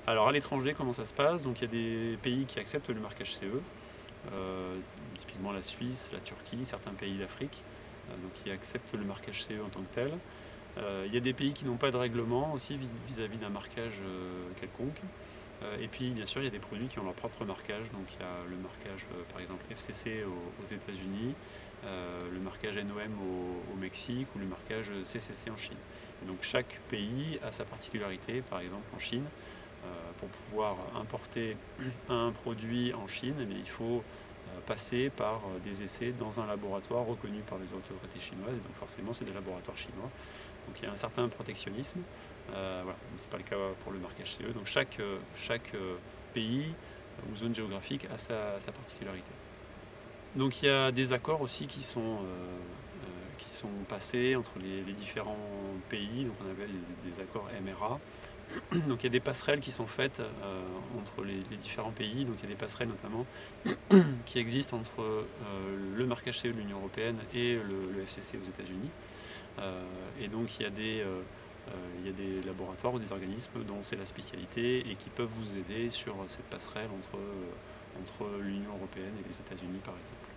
Alors à l'étranger, comment ça se passe? Donc il y a des pays qui acceptent le marquage CE, typiquement la Suisse, la Turquie, certains pays d'Afrique, donc qui acceptent le marquage CE en tant que tel. Il y a des pays qui n'ont pas de règlement aussi vis-à-vis d'un marquage quelconque. Et puis bien sûr il y a des produits qui ont leur propre marquage, donc il y a le marquage par exemple FCC aux États-Unis, le marquage NOM au Mexique ou le marquage CCC en Chine. Et donc chaque pays a sa particularité. Par exemple en Chine, pour pouvoir importer un produit en Chine, eh bien, il faut passer par des essais dans un laboratoire reconnu par les autorités chinoises, et donc forcément c'est des laboratoires chinois. Donc il y a un certain protectionnisme. Voilà. Ce n'est pas le cas pour le marquage CE. Donc chaque pays ou zone géographique a sa particularité. Donc il y a des accords aussi qui sont passés entre les différents pays, donc on appelle des accords MRA. Donc il y a des passerelles qui sont faites entre les différents pays. Donc il y a des passerelles notamment qui existent entre le marquage CE de l'Union européenne et le FCC aux États-Unis. Et donc il y a des laboratoires ou des organismes dont c'est la spécialité et qui peuvent vous aider sur cette passerelle entre l'Union européenne et les États-Unis par exemple.